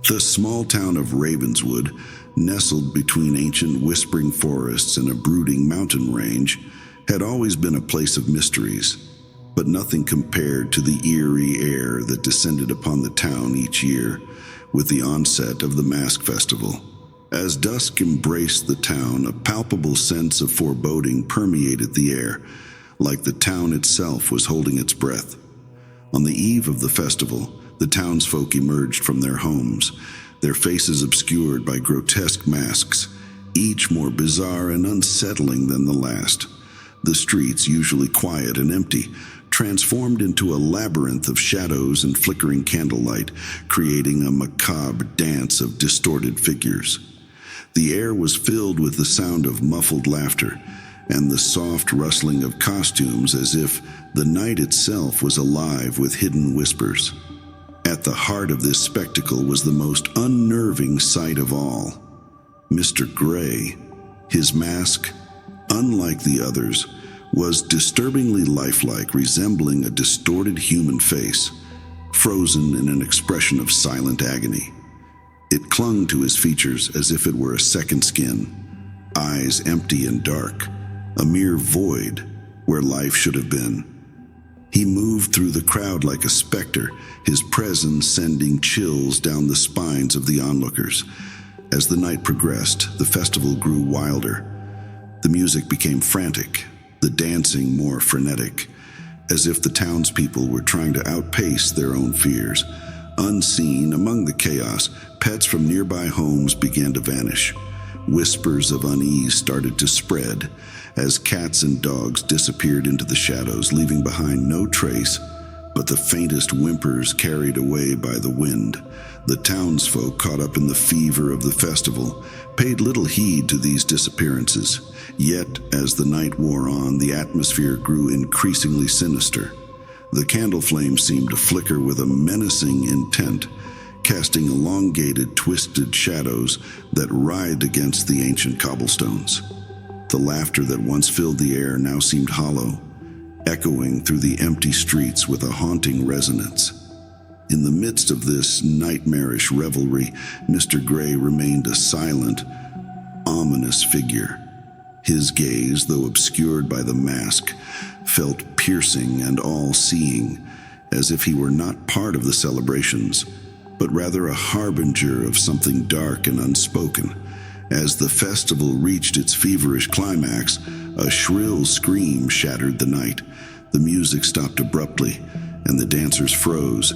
The small town of Ravenswood, nestled between ancient whispering forests and a brooding mountain range, had always been a place of mysteries, but nothing compared to the eerie air that descended upon the town each year with the onset of the Mask Festival. As dusk embraced the town, a palpable sense of foreboding permeated the air, like the town itself was holding its breath. On the eve of the festival, the townsfolk emerged from their homes, their faces obscured by grotesque masks, each more bizarre and unsettling than the last. The streets, usually quiet and empty, transformed into a labyrinth of shadows and flickering candlelight, creating a macabre dance of distorted figures. The air was filled with the sound of muffled laughter and the soft rustling of costumes, as if the night itself was alive with hidden whispers. At the heart of this spectacle was the most unnerving sight of all. Mr. Gray, his mask, unlike the others, was disturbingly lifelike, resembling a distorted human face, frozen in an expression of silent agony. It clung to his features as if it were a second skin, eyes empty and dark, a mere void where life should have been. He moved through the crowd like a specter, his presence sending chills down the spines of the onlookers. As the night progressed, the festival grew wilder. The music became frantic, the dancing more frenetic, as if the townspeople were trying to outpace their own fears. Unseen, among the chaos, pets from nearby homes began to vanish. Whispers of unease started to spread as cats and dogs disappeared into the shadows, leaving behind no trace but the faintest whimpers carried away by the wind. The townsfolk, caught up in the fever of the festival, paid little heed to these disappearances. Yet, as the night wore on, the atmosphere grew increasingly sinister. The candle flames seemed to flicker with a menacing intent, casting elongated, twisted shadows that writhed against the ancient cobblestones. The laughter that once filled the air now seemed hollow, echoing through the empty streets with a haunting resonance. In the midst of this nightmarish revelry, Mr. Gray remained a silent, ominous figure. His gaze, though obscured by the mask, felt piercing and all-seeing, as if he were not part of the celebrations, but rather a harbinger of something dark and unspoken. As the festival reached its feverish climax, a shrill scream shattered the night. The music stopped abruptly, and the dancers froze.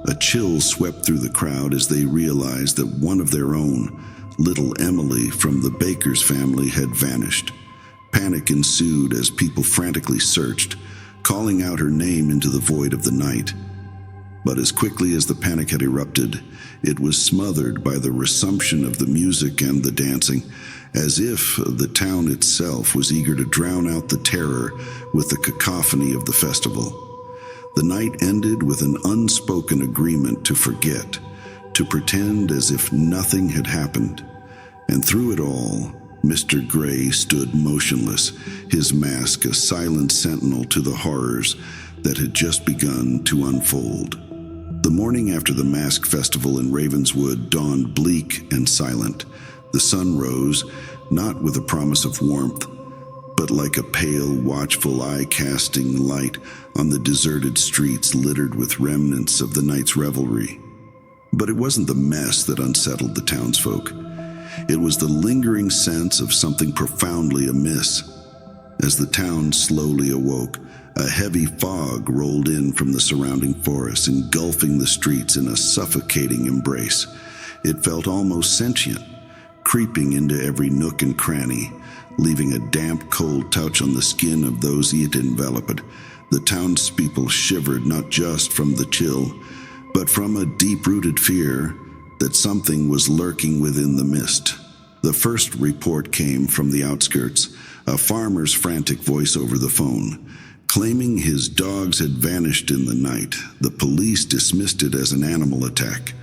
A chill swept through the crowd as they realized that one of their own, little Emily from the Baker's family, had vanished. Panic ensued as people frantically searched, calling out her name into the void of the night. But as quickly as the panic had erupted, it was smothered by the resumption of the music and the dancing, as if the town itself was eager to drown out the terror with the cacophony of the festival. The night ended with an unspoken agreement to forget, to pretend as if nothing had happened. And through it all, Mr. Gray stood motionless, his mask a silent sentinel to the horrors that had just begun to unfold. The morning after the Mask Festival in Ravenswood dawned bleak and silent. The sun rose, not with a promise of warmth, but like a pale, watchful, eye-casting light on the deserted streets littered with remnants of the night's revelry. But it wasn't the mess that unsettled the townsfolk. It was the lingering sense of something profoundly amiss. As the town slowly awoke, a heavy fog rolled in from the surrounding forest, engulfing the streets in a suffocating embrace. It felt almost sentient, creeping into every nook and cranny, leaving a damp, cold touch on the skin of those it enveloped. The townspeople shivered not just from the chill, but from a deep-rooted fear that something was lurking within the mist. The first report came from the outskirts, a farmer's frantic voice over the phone, claiming his dogs had vanished in the night. The police dismissed it as an animal attack,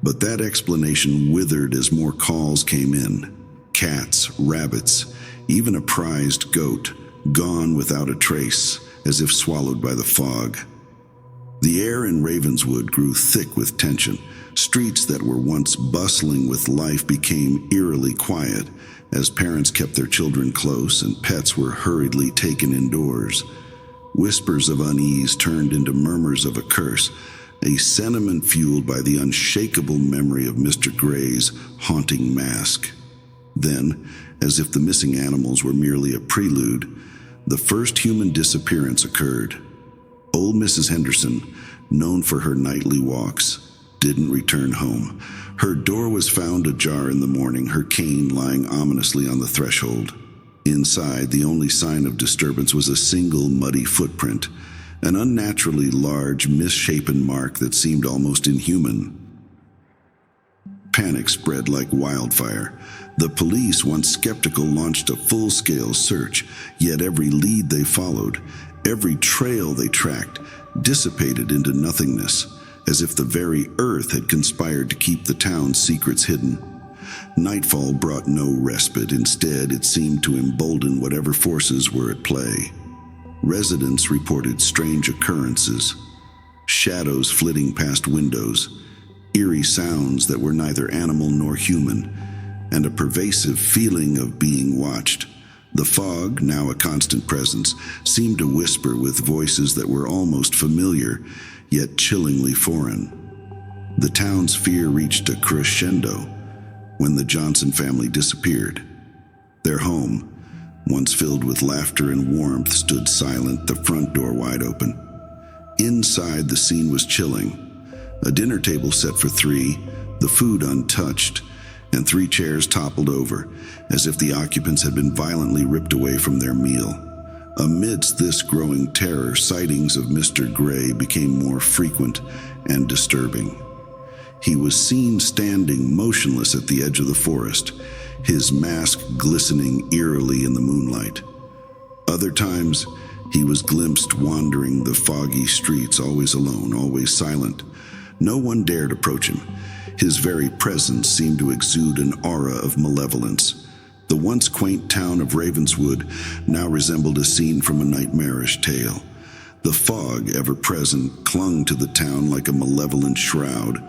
but that explanation withered as more calls came in. Cats, rabbits, even a prized goat, gone without a trace, as if swallowed by the fog. The air in Ravenswood grew thick with tension, Streets that were once bustling with life became eerily quiet as parents kept their children close and pets were hurriedly taken indoors. Whispers of unease turned into murmurs of a curse, a sentiment fueled by the unshakable memory of Mr. Gray's haunting mask. Then, as if the missing animals were merely a prelude, the first human disappearance occurred. Old Mrs. Henderson, known for her nightly walks, didn't return home. Her door was found ajar in the morning, her cane lying ominously on the threshold. Inside, the only sign of disturbance was a single muddy footprint, an unnaturally large, misshapen mark that seemed almost inhuman. Panic spread like wildfire. The police, once skeptical, launched a full-scale search, yet every lead they followed, every trail they tracked, dissipated into nothingness, as if the very earth had conspired to keep the town's secrets hidden. Nightfall brought no respite. Instead, it seemed to embolden whatever forces were at play. Residents reported strange occurrences, shadows flitting past windows, eerie sounds that were neither animal nor human, and a pervasive feeling of being watched. The fog, now a constant presence, seemed to whisper with voices that were almost familiar, yet chillingly foreign. The town's fear reached a crescendo when the Johnson family disappeared. Their home, once filled with laughter and warmth, stood silent, the front door wide open. Inside, the scene was chilling. A dinner table set for three, the food untouched, and 3 chairs toppled over, as if the occupants had been violently ripped away from their meal. Amidst this growing terror, sightings of Mr. Gray became more frequent and disturbing. He was seen standing motionless at the edge of the forest, his mask glistening eerily in the moonlight. Other times, he was glimpsed wandering the foggy streets, always alone, always silent. No one dared approach him. His very presence seemed to exude an aura of malevolence. The once quaint town of Ravenswood now resembled a scene from a nightmarish tale. The fog, ever present, clung to the town like a malevolent shroud,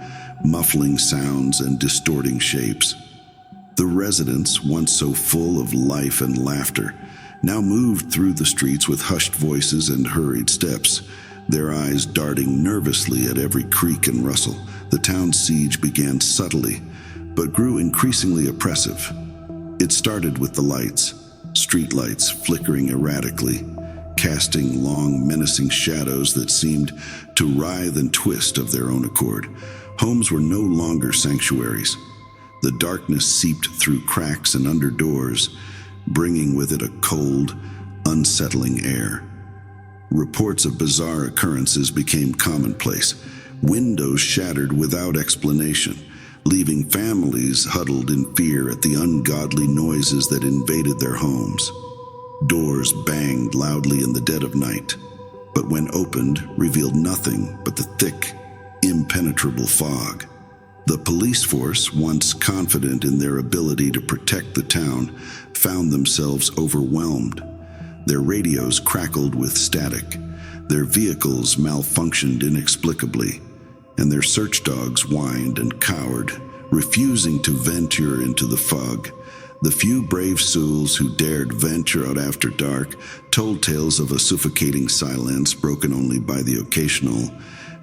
muffling sounds and distorting shapes. The residents, once so full of life and laughter, now moved through the streets with hushed voices and hurried steps, their eyes darting nervously at every creak and rustle. The town's siege began subtly, but grew increasingly oppressive. It started with the lights, street lights flickering erratically, casting long, menacing shadows that seemed to writhe and twist of their own accord. Homes were no longer sanctuaries. The darkness seeped through cracks and under doors, bringing with it a cold, unsettling air. Reports of bizarre occurrences became commonplace. Windows shattered without explanation, leaving families huddled in fear at the ungodly noises that invaded their homes. Doors banged loudly in the dead of night, but when opened, revealed nothing but the thick, impenetrable fog. The police force, once confident in their ability to protect the town, found themselves overwhelmed. Their radios crackled with static, their vehicles malfunctioned inexplicably, and their search dogs whined and cowered, refusing to venture into the fog. The few brave souls who dared venture out after dark told tales of a suffocating silence broken only by the occasional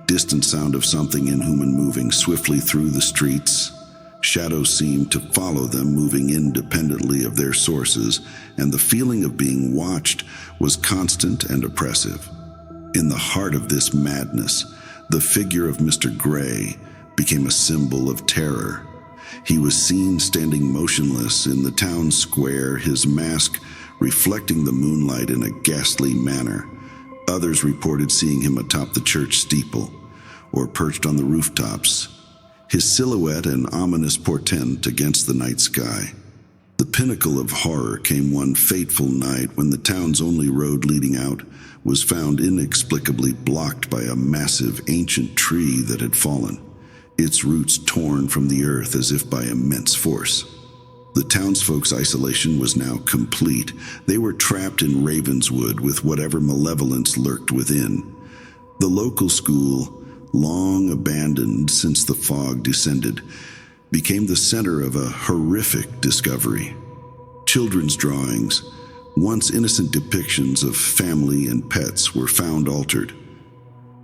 distant sound of something inhuman moving swiftly through the streets. Shadows seemed to follow them, moving independently of their sources, and the feeling of being watched was constant and oppressive. In the heart of this madness, the figure of Mr. Gray became a symbol of terror. He was seen standing motionless in the town square, his mask reflecting the moonlight in a ghastly manner. Others reported seeing him atop the church steeple or perched on the rooftops, his silhouette an ominous portent against the night sky. The pinnacle of horror came one fateful night when the town's only road leading out was found inexplicably blocked by a massive ancient tree that had fallen, its roots torn from the earth as if by immense force. The townsfolk's isolation was now complete. They were trapped in Ravenswood with whatever malevolence lurked within. The local school, long abandoned since the fog descended, became the center of a horrific discovery. Children's drawings, once innocent depictions of family and pets, were found altered.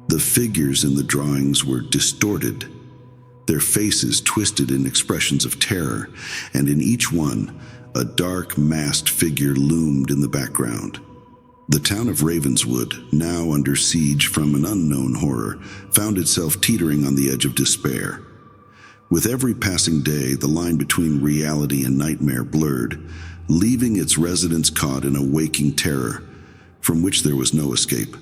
The figures in the drawings were distorted, their faces twisted in expressions of terror, and in each one, a dark, masked figure loomed in the background. The town of Ravenswood, now under siege from an unknown horror, found itself teetering on the edge of despair. With every passing day, the line between reality and nightmare blurred, leaving its residents caught in a waking terror from which there was no escape.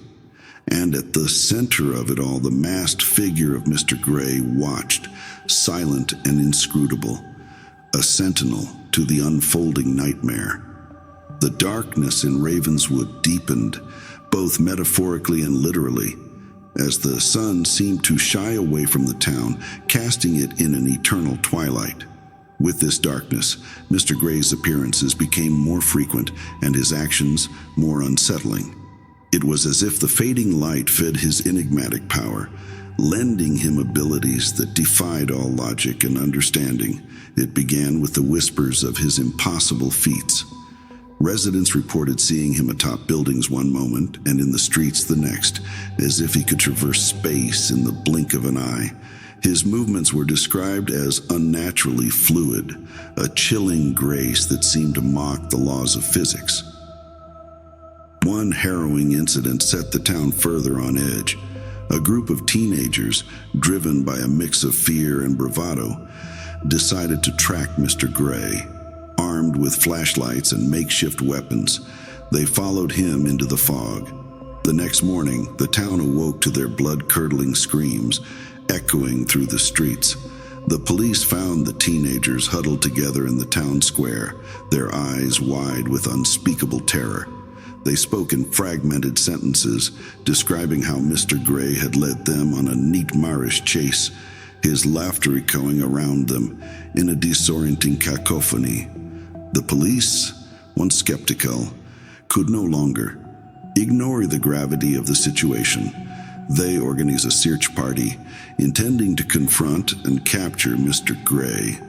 And at the center of it all, the masked figure of Mr. Gray watched, silent and inscrutable, a sentinel to the unfolding nightmare. The darkness in Ravenswood deepened, both metaphorically and literally, as the sun seemed to shy away from the town, casting it in an eternal twilight. With this darkness, Mr. Gray's appearances became more frequent and his actions more unsettling. It was as if the fading light fed his enigmatic power, lending him abilities that defied all logic and understanding. It began with the whispers of his impossible feats. Residents reported seeing him atop buildings one moment and in the streets the next, as if he could traverse space in the blink of an eye. His movements were described as unnaturally fluid, a chilling grace that seemed to mock the laws of physics. One harrowing incident set the town further on edge. A group of teenagers, driven by a mix of fear and bravado, decided to track Mr. Gray. Armed with flashlights and makeshift weapons, they followed him into the fog. The next morning, the town awoke to their blood-curdling screams, echoing through the streets. The police found the teenagers huddled together in the town square, their eyes wide with unspeakable terror. They spoke in fragmented sentences, describing how Mr. Gray had led them on a nightmarish chase, his laughter echoing around them in a disorienting cacophony. The police, once skeptical, could no longer ignore the gravity of the situation. They organized a search party, intending to confront and capture Mr. Gray.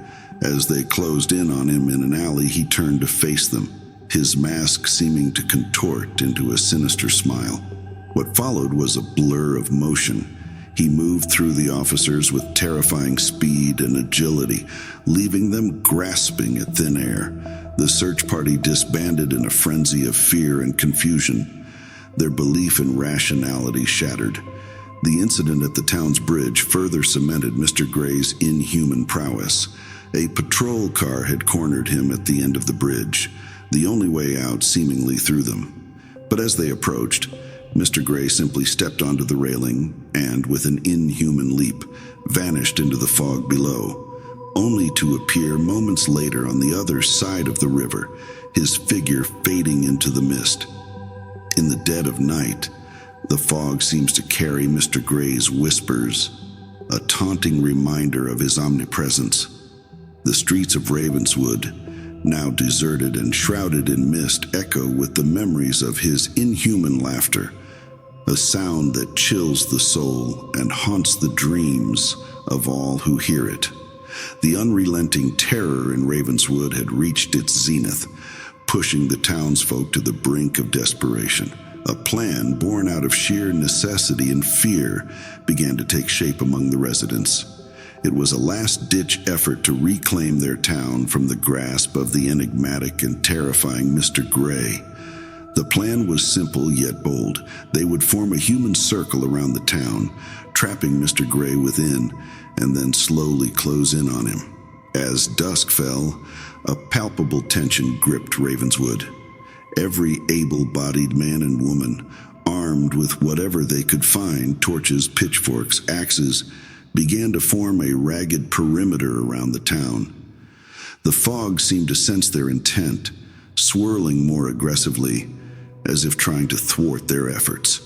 As they closed in on him in an alley, he turned to face them, his mask seeming to contort into a sinister smile. What followed was a blur of motion. He moved through the officers with terrifying speed and agility, leaving them grasping at thin air. The search party disbanded in a frenzy of fear and confusion, their belief in rationality shattered. The incident at the town's bridge further cemented Mr. Gray's inhuman prowess. A patrol car had cornered him at the end of the bridge, the only way out seemingly through them. But as they approached, Mr. Gray simply stepped onto the railing and, with an inhuman leap, vanished into the fog below, only to appear moments later on the other side of the river, his figure fading into the mist. In the dead of night, the fog seems to carry Mr. Gray's whispers, a taunting reminder of his omnipresence. The streets of Ravenswood, now deserted and shrouded in mist, echo with the memories of his inhuman laughter, a sound that chills the soul and haunts the dreams of all who hear it. The unrelenting terror in Ravenswood had reached its zenith, pushing the townsfolk to the brink of desperation. A plan born out of sheer necessity and fear began to take shape among the residents. It was a last-ditch effort to reclaim their town from the grasp of the enigmatic and terrifying Mr. Gray. The plan was simple yet bold. They would form a human circle around the town, trapping Mr. Gray within, and then slowly close in on him. As dusk fell, a palpable tension gripped Ravenswood. Every able-bodied man and woman, armed with whatever they could find, torches, pitchforks, axes, began to form a ragged perimeter around the town. The fog seemed to sense their intent, swirling more aggressively, as if trying to thwart their efforts.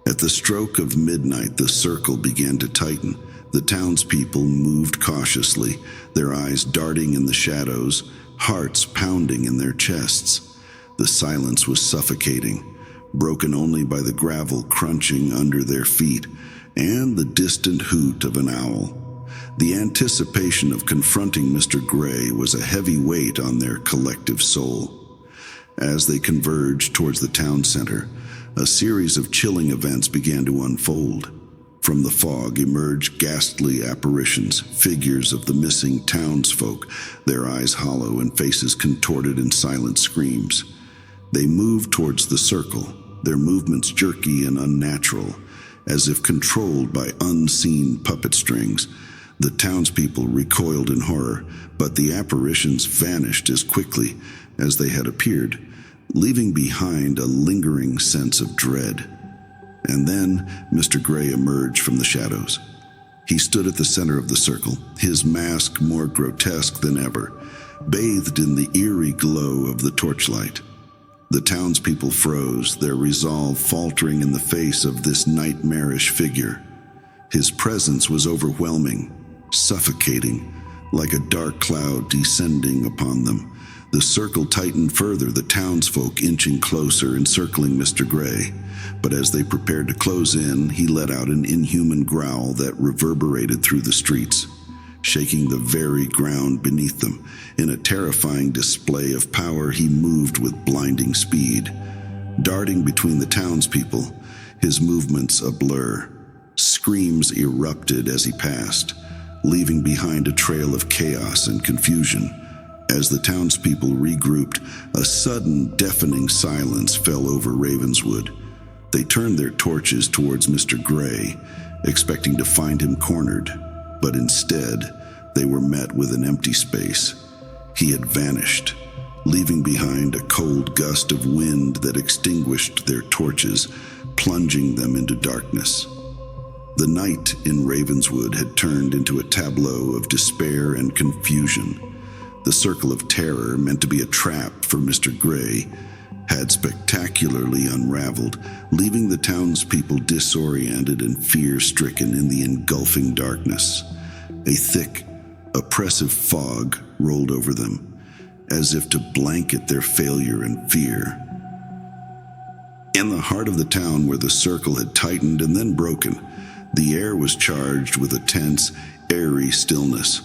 At the stroke of midnight, the circle began to tighten. The townspeople moved cautiously, their eyes darting in the shadows, hearts pounding in their chests. The silence was suffocating, broken only by the gravel crunching under their feet and the distant hoot of an owl. The anticipation of confronting Mr. Gray was a heavy weight on their collective soul. As they converged towards the town center, a series of chilling events began to unfold. From the fog emerged ghastly apparitions, figures of the missing townsfolk, their eyes hollow and faces contorted in silent screams. They moved towards the circle, their movements jerky and unnatural, as if controlled by unseen puppet strings. The townspeople recoiled in horror, but the apparitions vanished as quickly as they had appeared, leaving behind a lingering sense of dread. And then Mr. Gray emerged from the shadows. He stood at the center of the circle, his mask more grotesque than ever, bathed in the eerie glow of the torchlight. The townspeople froze, their resolve faltering in the face of this nightmarish figure. His presence was overwhelming, suffocating, like a dark cloud descending upon them. The circle tightened further, the townsfolk inching closer, encircling Mr. Gray. But as they prepared to close in, he let out an inhuman growl that reverberated through the streets, shaking the very ground beneath them. In a terrifying display of power, he moved with blinding speed, darting between the townspeople, his movements a blur. Screams erupted as he passed, leaving behind a trail of chaos and confusion. As the townspeople regrouped, a sudden, deafening silence fell over Ravenswood. They turned their torches towards Mr. Gray, expecting to find him cornered, but instead, they were met with an empty space. He had vanished, leaving behind a cold gust of wind that extinguished their torches, plunging them into darkness. The night in Ravenswood had turned into a tableau of despair and confusion. The circle of terror, meant to be a trap for Mr. Gray, had spectacularly unraveled, leaving the townspeople disoriented and fear-stricken in the engulfing darkness. A thick, oppressive fog rolled over them, as if to blanket their failure and fear. In the heart of the town, where the circle had tightened and then broken, the air was charged with a tense, eerie stillness.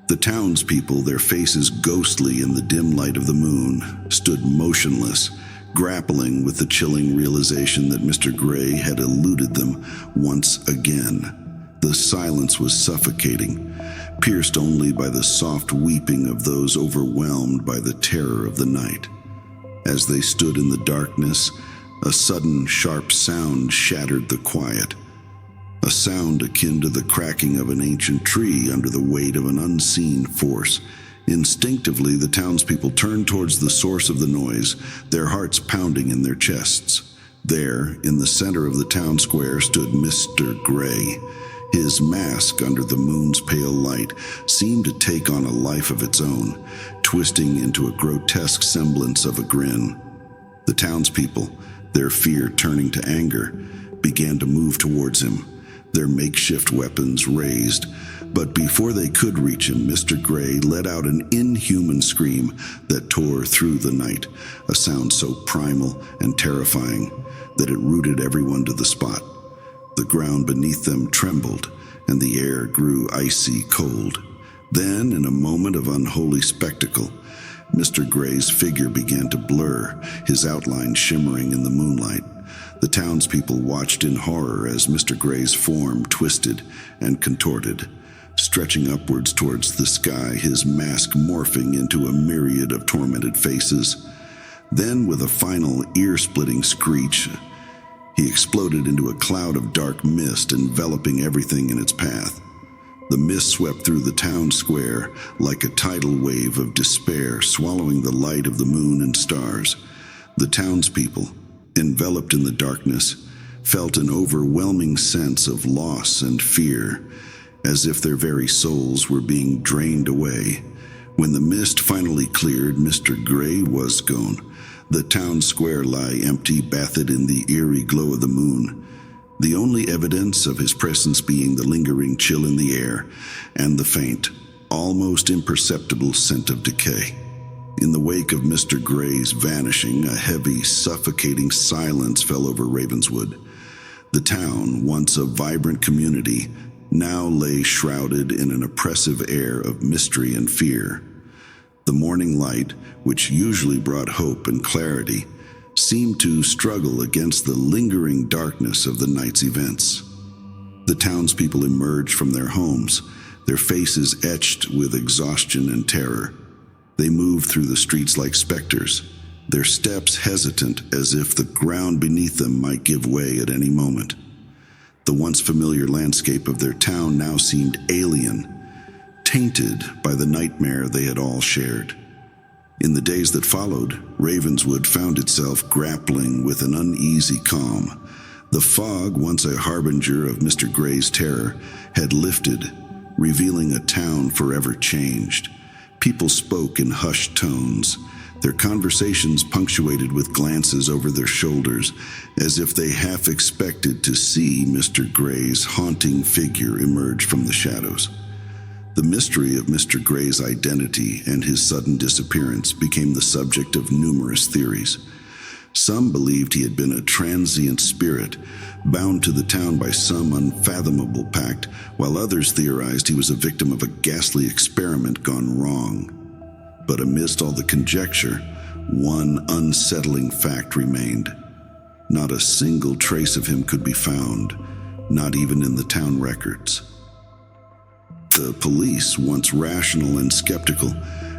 The townspeople, their faces ghostly in the dim light of the moon, stood motionless, grappling with the chilling realization that Mr. Gray had eluded them once again. The silence was suffocating, pierced only by the soft weeping of those overwhelmed by the terror of the night. As they stood in the darkness, a sudden, sharp sound shattered the quiet. A sound akin to the cracking of an ancient tree under the weight of an unseen force. Instinctively, the townspeople turned towards the source of the noise, their hearts pounding in their chests. There, in the center of the town square, stood Mr. Gray. His mask, under the moon's pale light, seemed to take on a life of its own, twisting into a grotesque semblance of a grin. The townspeople, their fear turning to anger, began to move towards him, their makeshift weapons raised. But before they could reach him, Mr. Gray let out an inhuman scream that tore through the night, a sound so primal and terrifying that it rooted everyone to the spot. The ground beneath them trembled, and the air grew icy cold. Then, in a moment of unholy spectacle, Mr. Gray's figure began to blur, his outline shimmering in the moonlight. The townspeople watched in horror as Mr. Gray's form twisted and contorted, stretching upwards towards the sky, his mask morphing into a myriad of tormented faces. Then, with a final ear-splitting screech, he exploded into a cloud of dark mist, enveloping everything in its path. The mist swept through the town square like a tidal wave of despair, swallowing the light of the moon and stars. The townspeople, enveloped in the darkness, felt an overwhelming sense of loss and fear, as if their very souls were being drained away. When the mist finally cleared, Mr. Gray was gone. The town square lay empty, bathed in the eerie glow of the moon, the only evidence of his presence being the lingering chill in the air and the faint, almost imperceptible scent of decay. In the wake of Mr. Gray's vanishing, a heavy, suffocating silence fell over Ravenswood. The town, once a vibrant community, now lay shrouded in an oppressive air of mystery and fear. The morning light, which usually brought hope and clarity, seemed to struggle against the lingering darkness of the night's events. The townspeople emerged from their homes, their faces etched with exhaustion and terror. They moved through the streets like specters, their steps hesitant as if the ground beneath them might give way at any moment. The once familiar landscape of their town now seemed alien, tainted by the nightmare they had all shared. In the days that followed, Ravenswood found itself grappling with an uneasy calm. The fog, once a harbinger of Mr. Gray's terror, had lifted, revealing a town forever changed. People spoke in hushed tones, their conversations punctuated with glances over their shoulders, as if they half expected to see Mr. Gray's haunting figure emerge from the shadows. The mystery of Mr. Gray's identity and his sudden disappearance became the subject of numerous theories. Some believed he had been a transient spirit, bound to the town by some unfathomable pact, while others theorized he was a victim of a ghastly experiment gone wrong. But amidst all the conjecture, one unsettling fact remained. Not a single trace of him could be found, not even in the town records. The police, once rational and skeptical,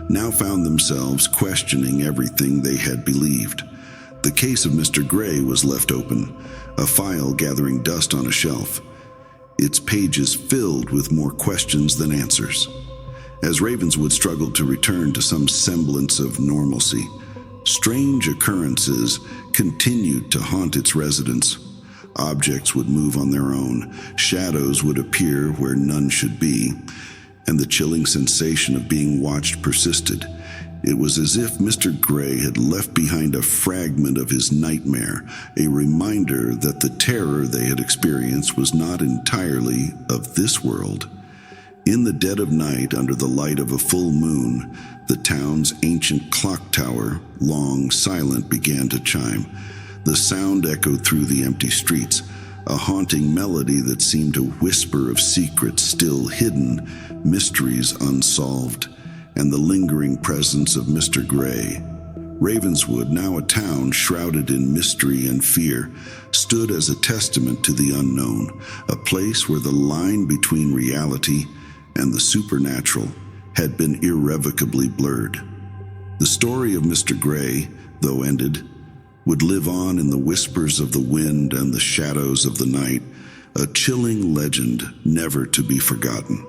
now found themselves questioning everything they had believed. The case of Mr. Gray was left open, a file gathering dust on a shelf, its pages filled with more questions than answers. As Ravenswood struggled to return to some semblance of normalcy, strange occurrences continued to haunt its residents. Objects would move on their own, shadows would appear where none should be, and the chilling sensation of being watched persisted. It was as if Mr. Gray had left behind a fragment of his nightmare, a reminder that the terror they had experienced was not entirely of this world. In the dead of night, under the light of a full moon, the town's ancient clock tower, long silent, began to chime. The sound echoed through the empty streets, a haunting melody that seemed to whisper of secrets still hidden, mysteries unsolved, and the lingering presence of Mr. Gray. Ravenswood, now a town shrouded in mystery and fear, stood as a testament to the unknown, a place where the line between reality and the supernatural had been irrevocably blurred. The story of Mr. Gray, though ended, would live on in the whispers of the wind and the shadows of the night, a chilling legend never to be forgotten.